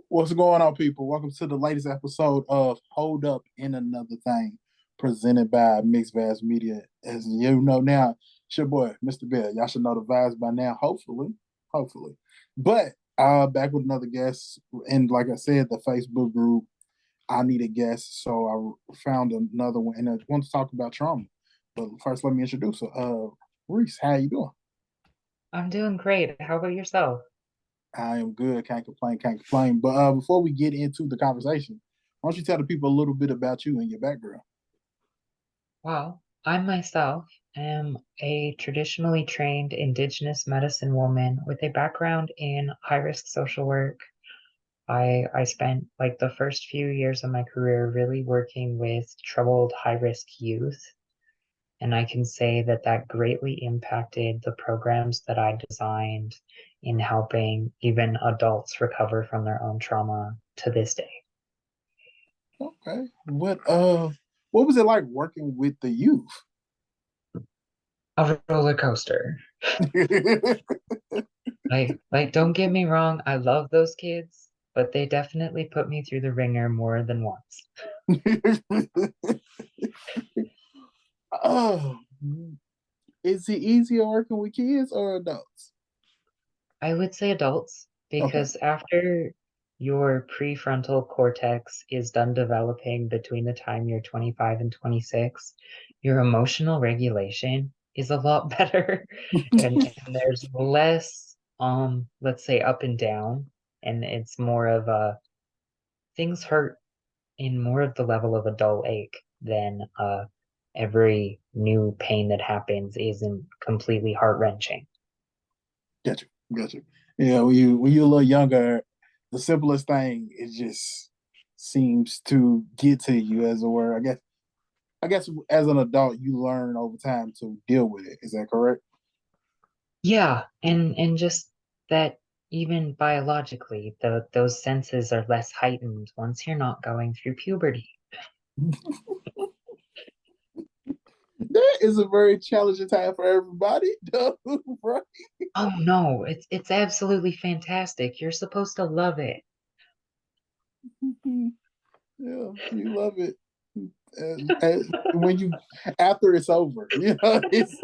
What's going on, people? Welcome to the latest episode of Hold Up in Another Thing, presented by Mixed Vibes Media. As you know now, it's your boy, Mr. Bill. Y'all should know the vibes by now, hopefully. Hopefully. But back with another guest. And like I said, the Facebook group, I need a guest. So I found another one and I want to talk about trauma. But first, let me introduce her. Reese, how you doing? I'm doing great. How about yourself? I am good. Can't complain. Can't complain. But before we get into the conversation, why don't you tell the people a little bit about you and your background? Well, I myself am a traditionally trained Indigenous medicine woman with a background in high-risk social work. I spent like the first few years of my career really working with troubled high-risk youth, and I can say that that greatly impacted the programs that I designed in helping even adults recover from their own trauma to this day. Okay. What was it like working with the youth? A roller coaster. Like, don't get me wrong, I love those kids, but they definitely put me through the ringer more than once. Oh, is it easier working with kids or adults? I would say adults, Okay. because after your prefrontal cortex is done developing between the time you're 25 and 26, your emotional regulation is a lot better and there's less let's say up and down, and it's more of a things hurt in more of the level of a dull ache than every new pain that happens isn't completely heart-wrenching. Gotcha. Gotcha. Yeah, when you're a little younger, the simplest thing it just seems to get to you as a word. I guess as an adult, you learn over time to deal with it. Is that correct? Yeah, and just that even biologically, those senses are less heightened once you're not going through puberty. That is a very challenging time for everybody, though, right? Oh no, it's absolutely fantastic. You're supposed to love it. Yeah, you love it. And when you after it's over, it's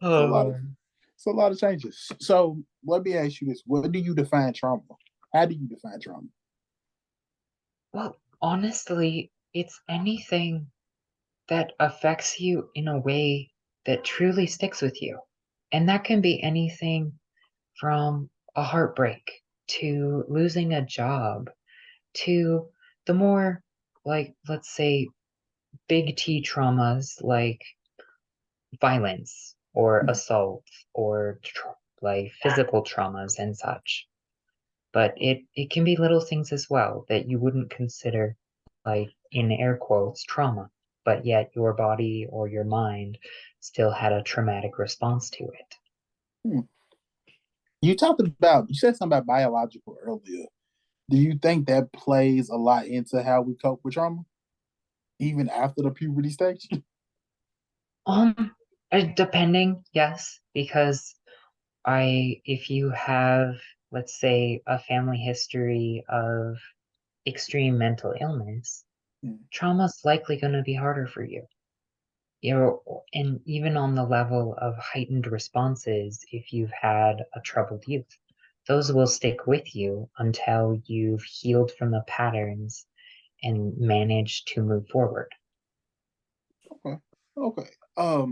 a lot of Oh, it's a lot of changes. So let me ask you this: what do you define trauma? How do you define trauma? well, honestly, it's anything that affects you in a way that truly sticks with you. And that can be anything from a heartbreak to losing a job to the more, like, let's say, big T traumas like violence or assault or like physical traumas and such. But it can be little things as well that you wouldn't consider, like in air quotes, trauma, but yet your body or your mind still had a traumatic response to it. Hmm. You said something about biological earlier. Do you think that plays a lot into how we cope with trauma, even after the puberty stage? Um, Depending, yes, because if you have, let's say, a family history of extreme mental illness, trauma's likely going to be harder for you. And even on the level of heightened responses, if you've had a troubled youth, those will stick with you until you've healed from the patterns and managed to move forward. Okay. Okay. I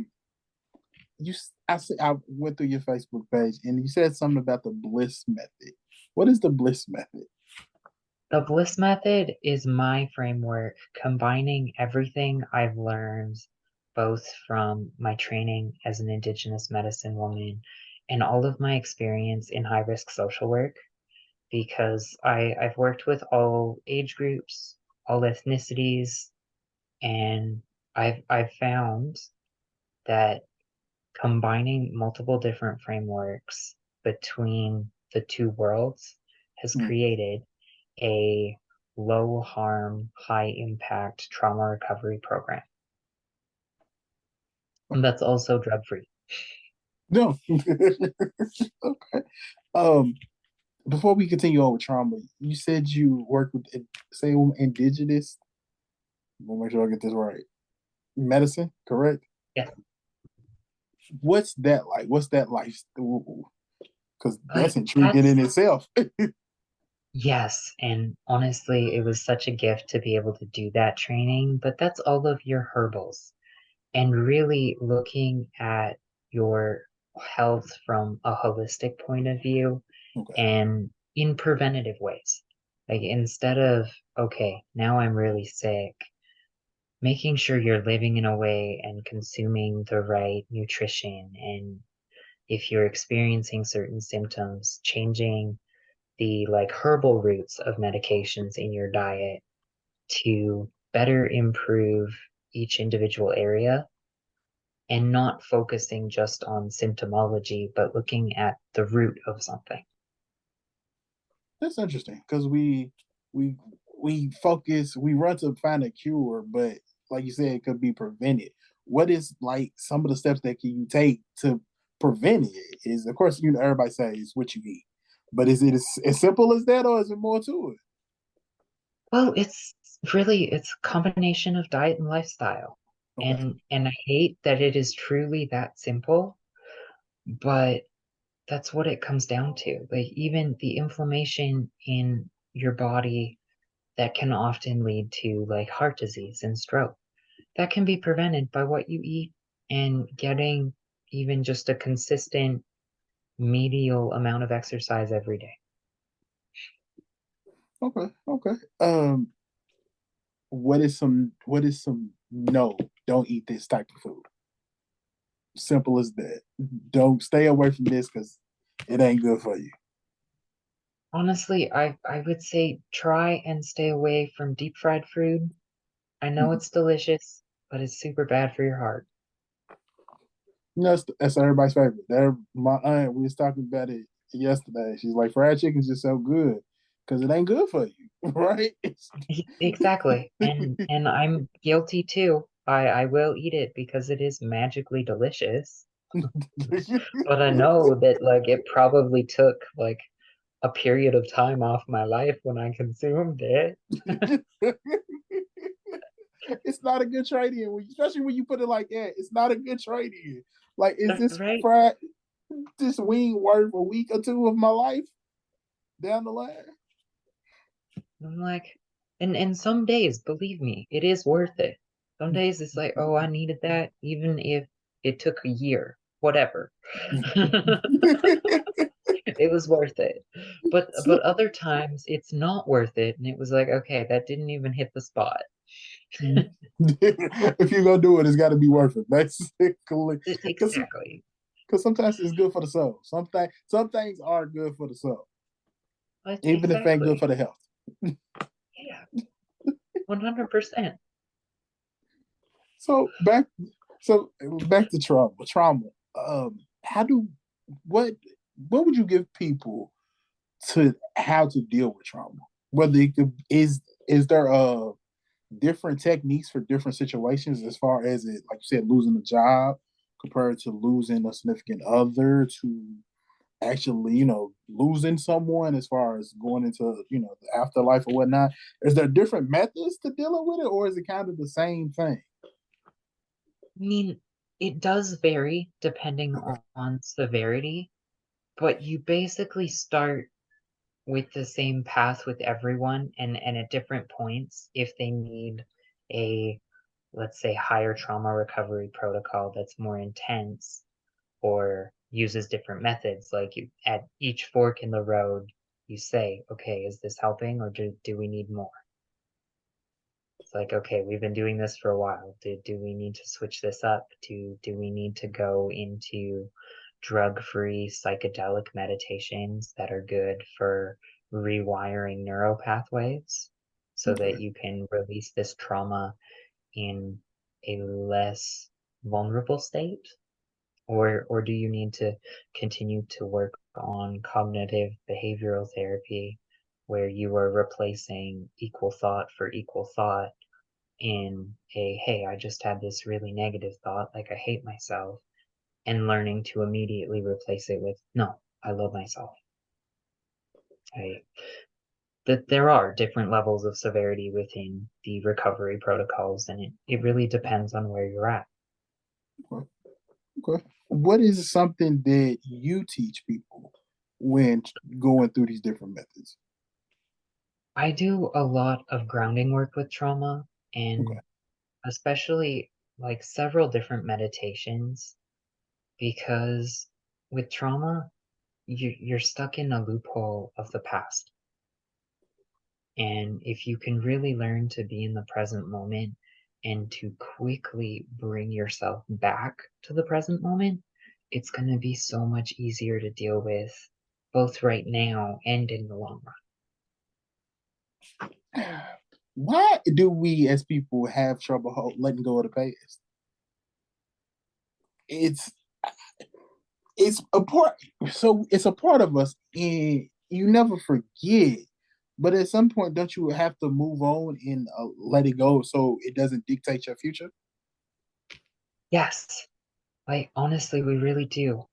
went through your Facebook page and you said something about the Bliss method. What is the Bliss method? The Bliss method is my framework, combining everything I've learned, both from my training as an Indigenous medicine woman and all of my experience in high risk social work, because I've worked with all age groups, all ethnicities, and I've found that combining multiple different frameworks between the two worlds has Hmm. created a low harm, high impact trauma recovery program. And that's also drug free. No. Okay. Um, before we continue on with trauma, you said you work with say indigenous. We'll make sure I get this right. Medicine, correct? Yeah. What's that like? What's that like? Because that's Like intriguing in that's itself. yes, and honestly, it was such a gift to be able to do that training, but that's all of your herbals and really looking at your health from a holistic point of view Okay. and in preventative ways. Like instead of, okay, now I'm really sick, making sure you're living in a way and consuming the right nutrition. And if you're experiencing certain symptoms, changing the like herbal roots of medications in your diet to better improve each individual area and not focusing just on symptomology, but looking at the root of something. That's interesting because we we focus we run to find a cure, but like you said, it could be prevented. What is like some of the steps that can you take to prevent it? Is of course everybody says what you eat, but is it as simple as that, or is it more to it? Well, it's a combination of diet and lifestyle. Okay, And I hate that it is truly that simple, but that's what it comes down to. Like even the inflammation in your body that can often lead to like heart disease and stroke. That can be prevented by what you eat and getting even just a consistent medial amount of exercise every day. okay. What is some no? Don't eat this type of food. Simple as that. Don't stay away from this because it ain't good for you. Honestly, I would say try and stay away from deep fried food. I know Mhm. it's delicious, but it's super bad for your heart. That's everybody's favorite. My aunt, we was talking about it yesterday. She's like, fried chicken's just so good because it ain't good for you, right? Exactly. And I'm guilty too. I will eat it because it is magically delicious. But I know that like it probably took like a period of time off my life when I consumed it. It's not a good trade in, especially when you put it like that. It's not a good trade in. Like, is this Right? fried this wing worth a week or two of my life down the line? I'm like, and some days, believe me, it is worth it. Some days it's like, oh, I needed that, even if it took a year, whatever. It was worth it. But other times it's not worth it, and it was like, okay, that didn't even hit the spot. If you're gonna do it, it's got to be worth it, basically. Because Exactly. sometimes it's good for the soul. Some things are good for the soul, even if it ain't good Exactly. for the health. Yeah, 100%. So so back to trauma. Trauma. How do what what would you give people to how to deal with trauma? Whether it could, is there different techniques for different situations as far as it, like you said, losing a job compared to losing a significant other to actually, losing someone as far as going into, the afterlife or whatnot. Is there different methods to dealing with it, or is it kind of the same thing? I mean, it does vary depending Okay. on severity, but you basically start with the same path with everyone and at different points if they need a, let's say, higher trauma recovery protocol that's more intense or uses different methods. Like you, at each fork in the road, you say, okay, is this helping or do we need more? It's like, okay, we've been doing this for a while. Do we need to switch this up? Do we need to go into drug-free psychedelic meditations that are good for rewiring neural pathways so that Okay. you can release this trauma in a less vulnerable state? Or do you need to continue to work on cognitive behavioral therapy where you are replacing equal thought for equal thought in a, hey, I just had this really negative thought, like I hate myself, and learning to immediately replace it with, no, I love myself. I that there are different levels of severity within the recovery protocols, and it really depends on where you're at. Okay. Okay. What is something that you teach people when going through these different methods? I do a lot of grounding work with trauma, Okay. and especially like several different meditations, because with trauma, you're stuck in a loophole of the past. And if you can really learn to be in the present moment and to quickly bring yourself back to the present moment, it's going to be so much easier to deal with both right now and in the long run. Why do we as people have trouble letting go of the past? It's it's a part. So it's a part of us, and you never forget. But at some point, don't you have to move on and let it go so it doesn't dictate your future? Yes, like honestly, we really do.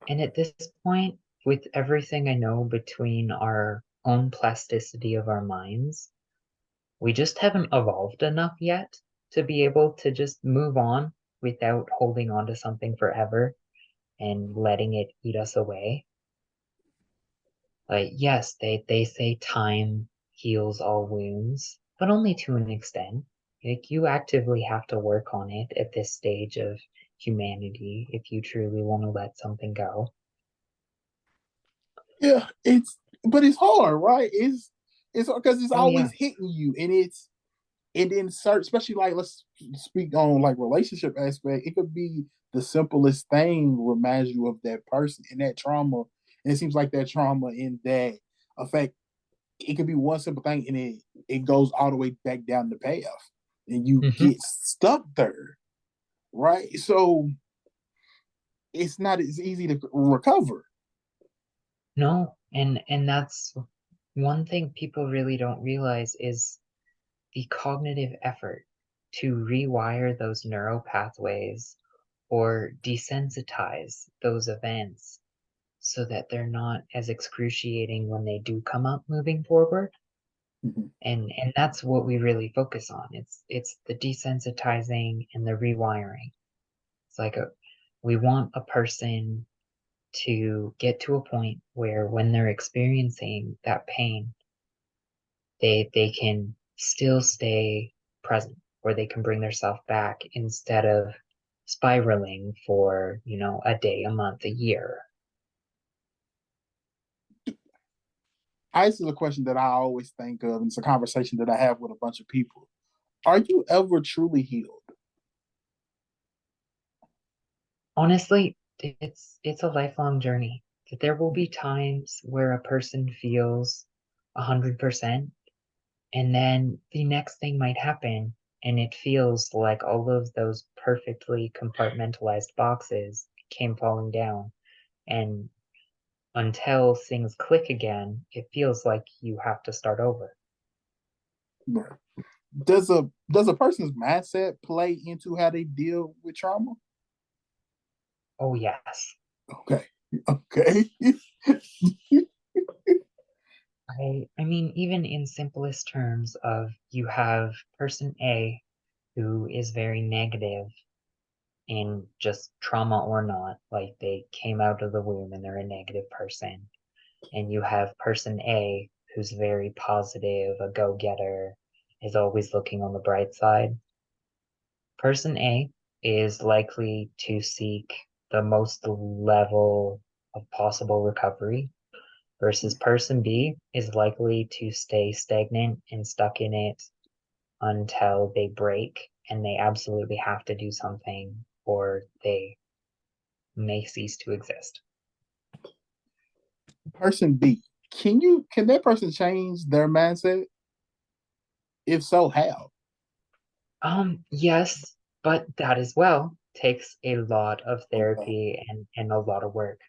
And at this point, with everything I know between our own plasticity of our minds, we just haven't evolved enough yet to be able to just move on without holding on to something forever and letting it eat us away. Like, yes, they say time heals all wounds, but only to an extent. Like, you actively have to work on it at this stage of humanity if you truly want to let something go. Yeah, but it's hard, right? It's because it's Oh, always yeah. hitting you, and then certain, especially like let's speak on like relationship aspect. It could be the simplest thing reminds you of that person and that trauma, and it seems like that trauma in that effect. It could be one simple thing, and it goes all the way back down the path, and you Hmm. get stuck there, right? So it's not as easy to recover. No, and that's one thing people really don't realize is the cognitive effort to rewire those neural pathways or desensitize those events so that they're not as excruciating when they do come up moving forward. Mhm. And that's what we really focus on. It's the desensitizing and the rewiring. It's like we want a person to get to a point where when they're experiencing that pain, they can still stay present, where they can bring themselves back instead of spiraling for, a day, a month, a year. This is a question that I always think of, and it's a conversation that I have with a bunch of people. Are you ever truly healed? Honestly, it's a lifelong journey. There will be times where a person feels 100%, and then the next thing might happen, and it feels like all of those perfectly compartmentalized boxes came falling down. And until things click again, it feels like you have to start over. Right. Does a person's mindset play into how they deal with trauma? Oh, yes. Okay. Okay. I mean, even in simplest terms of you have person A who is very negative in just trauma or not, like they came out of the womb and they're a negative person. And you have person A who's very positive, a go-getter, is always looking on the bright side. Person A is likely to seek the most level of possible recovery, versus person B is likely to stay stagnant and stuck in it until they break and they absolutely have to do something or they may cease to exist. Person B, can that person change their mindset? If so, how? Yes, but that as well takes a lot of Okay. therapy and a lot of work.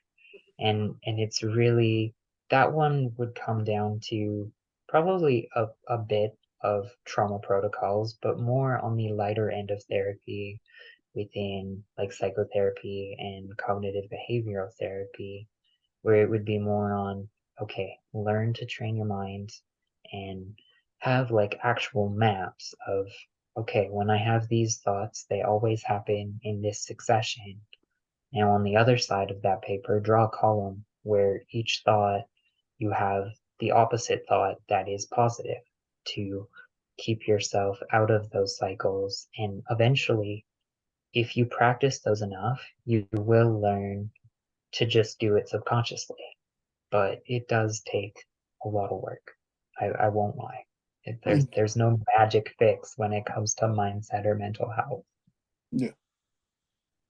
And it's really that one would come down to probably a bit of trauma protocols, but more on the lighter end of therapy within like psychotherapy and cognitive behavioral therapy, where it would be more on, okay, learn to train your mind and have like actual maps of, okay, when I have these thoughts, they always happen in this succession. Now, on the other side of that paper, draw a column where each thought you have the opposite thought that is positive to keep yourself out of those cycles. And eventually, if you practice those enough, you will learn to just do it subconsciously. But it does take a lot of work. I won't lie. There's no magic fix when it comes to mindset or mental health. Yeah.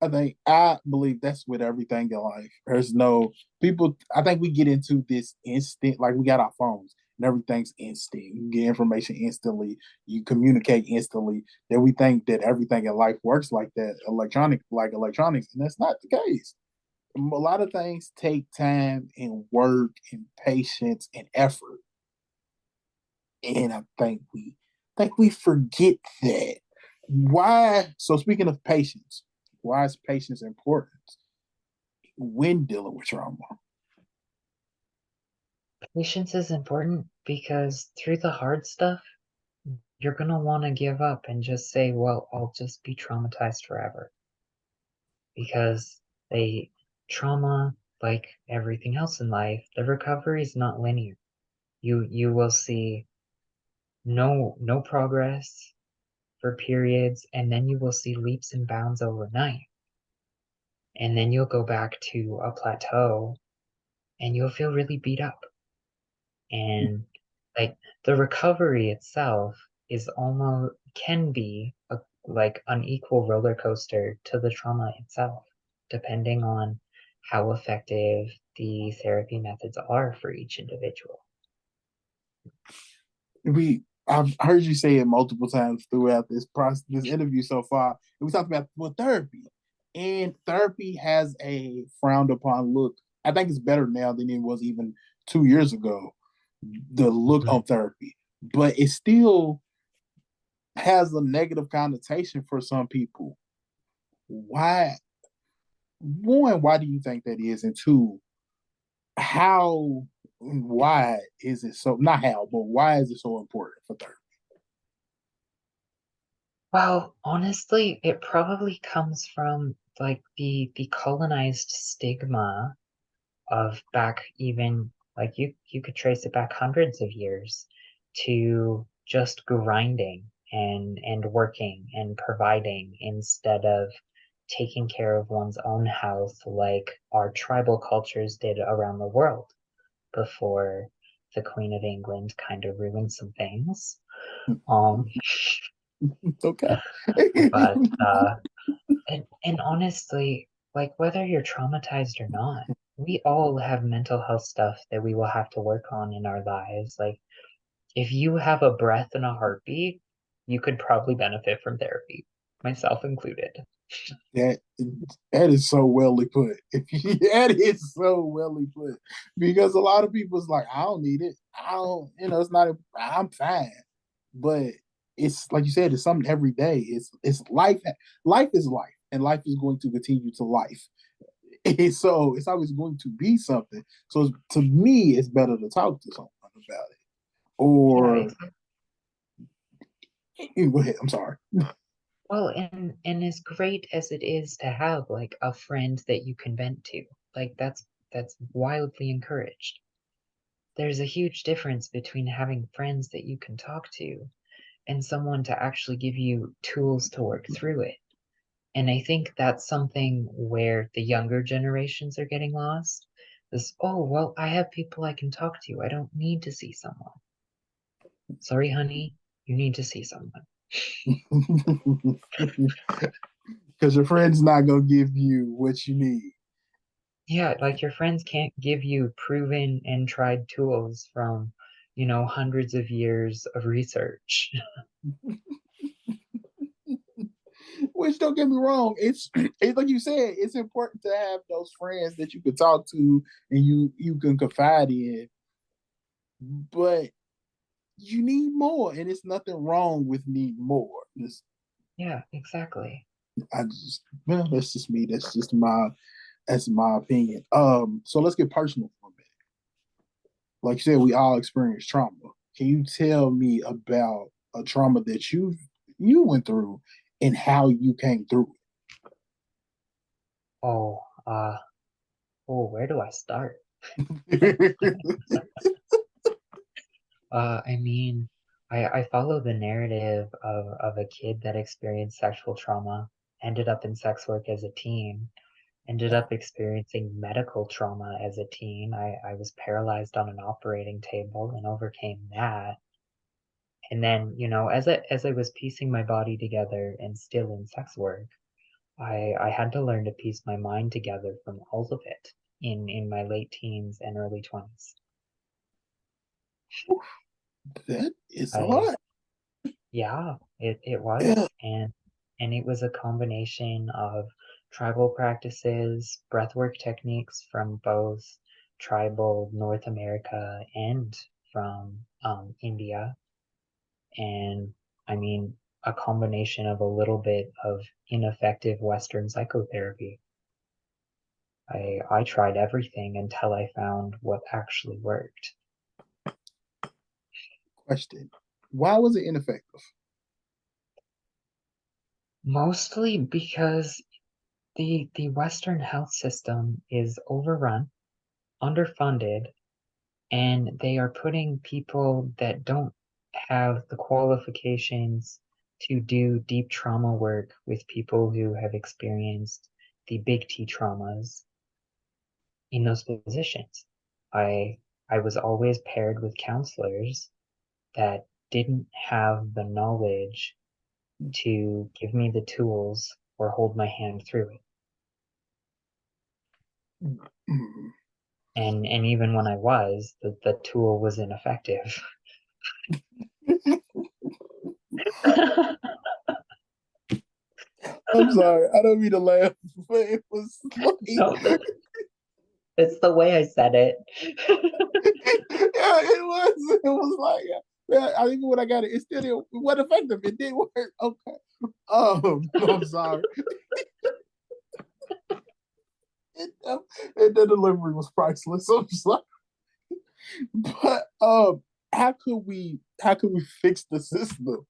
I believe that's with everything in life. There's no people. I think we get into this instant, like we got our phones and everything's instant. You get information instantly. You communicate instantly. That we think that everything in life works like that, like electronics, and that's not the case. A lot of things take time and work and patience and effort, and I think we forget that. Why? So speaking of patience, why is patience important when dealing with trauma? Patience is important because through the hard stuff, you're going to want to give up and just say, well, I'll just be traumatized forever. Because they trauma, like everything else in life, the recovery is not linear. You will see no progress for periods, and then you will see leaps and bounds overnight. And then you'll go back to a plateau and you'll feel really beat up. And like the recovery itself is almost can be like an equal roller coaster to the trauma itself, depending on how effective the therapy methods are for each individual. I've heard you say it multiple times throughout this process, this interview so far. And we talked about therapy, and therapy has a frowned upon look. I think it's better now than it was even 2 years ago. The look Mhm. of therapy, but it still has a negative connotation for some people. Why? One, why do you think that is? And two, how? Why is it so? Not how, but why is it so important for therapy? Well, honestly, it probably comes from like the colonized stigma of back even like you could trace it back hundreds of years to just grinding and working and providing instead of taking care of one's own health like our tribal cultures did around the world before the Queen of England kind of ruined some things. Um, Okay. but and honestly, like whether you're traumatized or not, we all have mental health stuff that we will have to work on in our lives. Like if you have a breath and a heartbeat, you could probably benefit from therapy, myself included. that that is so wellly put. That is so wellly put. Because a lot of people's like, I don't need it. I don't, it's not. I'm fine. But it's like you said, it's something every day. It's life. Life is life, and life is going to continue to life. So it's always going to be something. So to me, it's better to talk to someone about it. Yeah, Or exactly. go ahead. I'm sorry. Well, and as great as it is to have like a friend that you can vent to, like that's wildly encouraged. There's a huge difference between having friends that you can talk to and someone to actually give you tools to work through it. And I think that's something where the younger generations are getting lost. This, oh, well, I have people I can talk to. I don't need to see someone. Sorry, honey, you need to see someone. Because your friend's not gonna give you what you need. Yeah, like your friends can't give you proven and tried tools from, hundreds of years of research. Which don't get me wrong, it's like you said, it's important to have those friends that you can talk to and you can confide in, but you need more, and it's nothing wrong with need more. Yeah, exactly. I just well, that's just me. That's my opinion. So let's get personal for a minute. like you said, we all experience trauma. Can you tell me about a trauma that you went through and how you came through Oh, where do I start? it? I mean, I follow the narrative of a kid that experienced sexual trauma, ended up in sex work as a teen, ended up experiencing medical trauma as a teen. I was paralyzed on an operating table and overcame that. And then, as I was piecing my body together and still in sex work, I had to learn to piece my mind together from all of it in my late teens and early 20s. That is a I lot. Yeah, it Yeah. was. And it was a combination of tribal practices, breathwork techniques from both tribal North America and from India. And I mean, a combination of a little bit of ineffective Western psychotherapy. I tried everything until I found what actually worked. Question. Why was it ineffective? Mostly because the Western health system is overrun, underfunded, and they are putting people that don't have the qualifications to do deep trauma work with people who have experienced the big T traumas in those positions. I I was always paired with counselors that didn't have the knowledge to give me the tools or hold my hand through it. Mm. And even when I was, the tool was ineffective. I'm sorry. I don't mean to laugh, but it was like No, it's the way I said it. yeah, it was. It was like yeah. I even when I got it, it still didn't, it wasn't effective. It didn't work. Okay. I'm sorry. It, the delivery was priceless. I'm sorry. But how could we fix the system?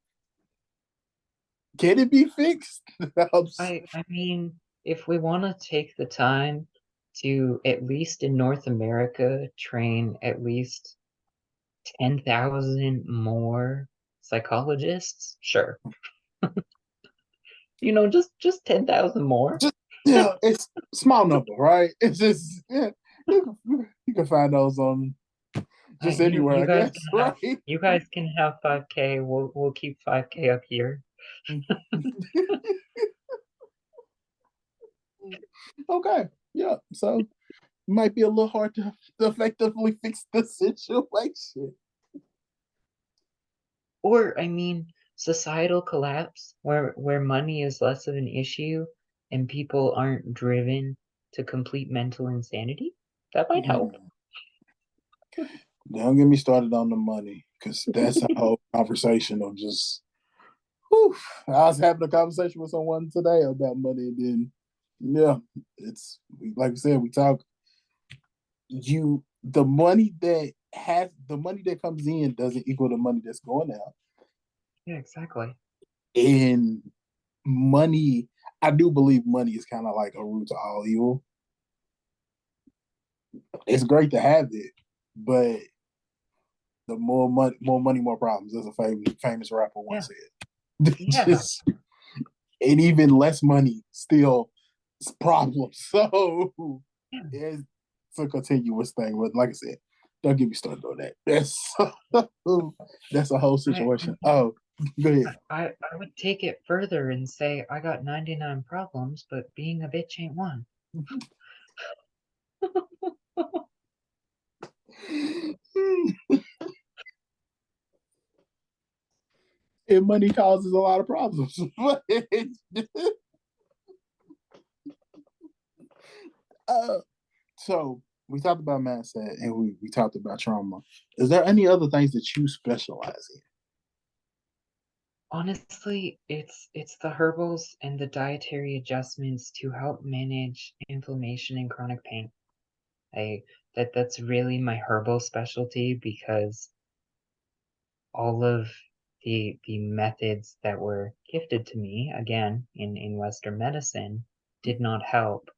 Can it be fixed? I mean, if we want to take the time to, at least in North America, train at least 10,000 more psychologists, sure. Just 10,000 more. Just yeah, it's small number, right? It's just yeah, you can find those on just You anywhere, you I guys guess, can have right? you guys can have 5K. We'll keep 5K up here. Okay, yeah. So it might be a little hard to effectively fix the situation. Or, I mean, societal collapse where money is less of an issue and people aren't driven to complete mental insanity. That might help. Mm. Don't get me started on the money because that's a whole conversation of just. Whew. I was having a conversation with someone today about money, and then yeah, it's like we said, we talk. The money that comes in doesn't equal the money that's going out, Yeah, exactly. and money. I do believe money is kind of like a root to all evil. It's great to have it, but the more money, more problems, as a famous rapper Yeah, once said. yeah, Just and even less money still problems. So yeah. it's a continuous thing. But like I said, don't get me started on that. That's a whole I situation. mean, Oh, go ahead. I would take it further and say I got 99 problems, but being a bitch ain't one. And money causes a lot of problems. uh, so we talked about mindset and we talked about trauma. Is there any other things that you specialize in? Honestly, it's the herbals and the dietary adjustments to help manage inflammation and chronic pain. I that's really my herbal specialty because all of the methods that were gifted to me again in Western medicine did not help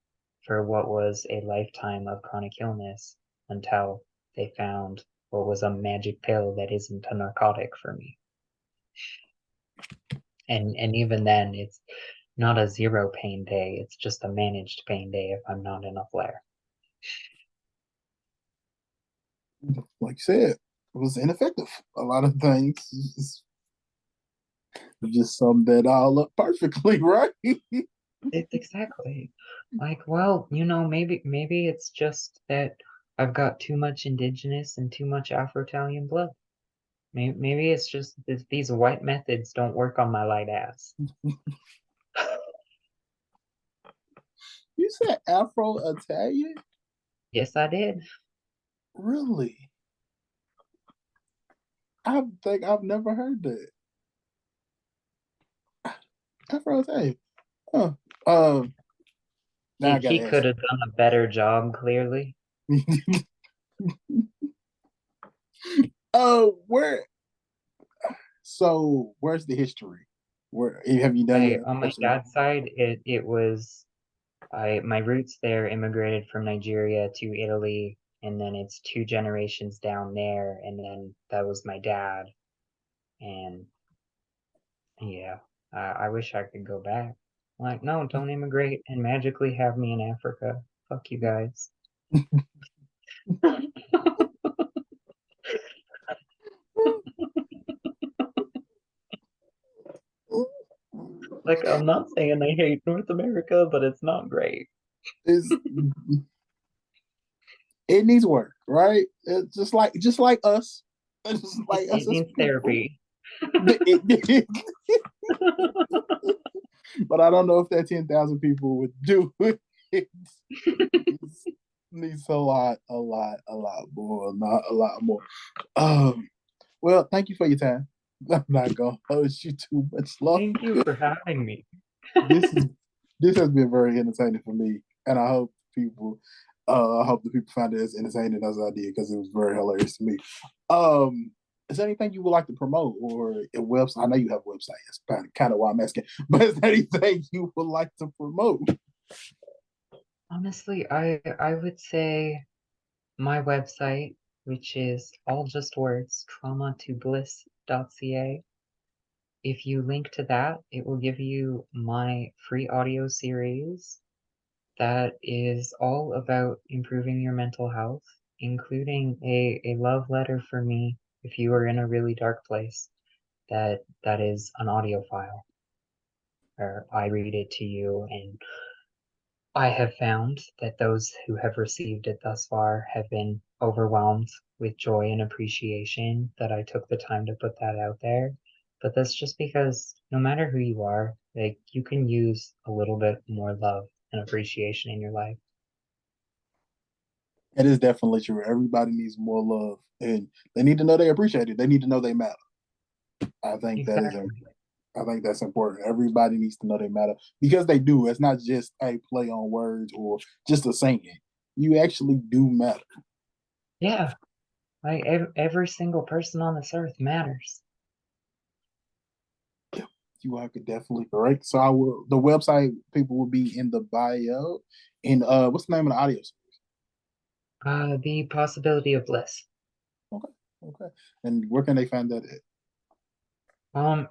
for what was a lifetime of chronic illness until they found what was a magic pill that isn't a narcotic for me. And even then it's not a zero pain day, it's just a managed pain day if I'm not in a flare. Like you said, it was ineffective. A lot of things just summed that all up perfectly, right? Exactly. Like, well, maybe it's just that I've got too much indigenous and too much Afro-Italian blood. Maybe it's just that these white methods don't work on my light ass. You said Afro Italian? Yes, I did. Really? I think I've never heard that. Afro Italian. Huh. Now I He gotta could ask have done a better job, clearly. you. Where? So, where's the history? Where have you done your On my personal? dad's side, it was my roots there immigrated from Nigeria to Italy, and then it's two generations down there, and then that was my dad, and yeah, I wish I could go back. Like, no, don't immigrate and magically have me in Africa. Fuck you guys. Like, I'm not saying I hate North America, but it's not great. Is it needs work, right? It's just like us, it's just like us It as needs people. therapy. But I don't know if that 10,000 people would do it. It needs a lot more, not a lot more. Well, thank you for your time. I'm not gonna hold you too much longer. Thank you for having me. This is this has been very entertaining for me, and I hope the people find it as entertaining as I did because it was very hilarious to me. Um, is there anything you would like to promote or a website? I know you have a website. That's kind of why I'm asking. But is there anything you would like to promote? Honestly, I would say my website, which is all just words, traumatobliss.ca. If you link to that, it will give you my free audio series that is all about improving your mental health, including a love letter for me if you are in a really dark place. That is an audio file where I read it to you, and I have found that those who have received it thus far have been overwhelmed with joy and appreciation that I took the time to put that out there. But that's just because no matter who you are, like you can use a little bit more love and appreciation in your life. It is definitely true. Everybody needs more love, and they need to know they appreciate it. They need to know they matter. I think that is Exactly. I think that's important. Everybody needs to know they matter because they do. It's not just a play on words or just a saying. You actually do matter. Yeah, like every single person on this earth matters. You are definitely correct. So I will. The website people will be in the bio. And what's the name of the audio? The possibility of bliss. Okay, okay. And where can they find that at?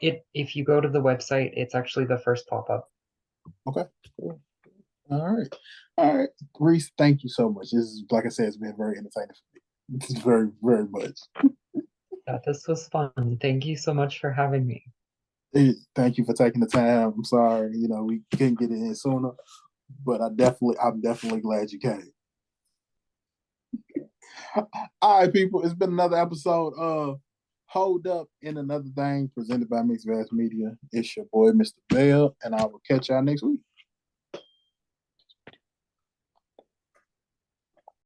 It if you go to the website, it's actually the first pop-up. Okay, cool. All right, all right. Reese, thank you so much. This is like I said, it's been very entertaining for me. It's very, very much. Yeah, this was fun. Thank you so much for having me. Thank you for taking the time. I'm sorry, we couldn't get it in sooner, but I'm definitely glad you came. All right, people, it's been another episode of Hold Up in Another Thing presented by Mixed Vast Media. It's your boy, Mr. Bell, and I will catch y'all next week.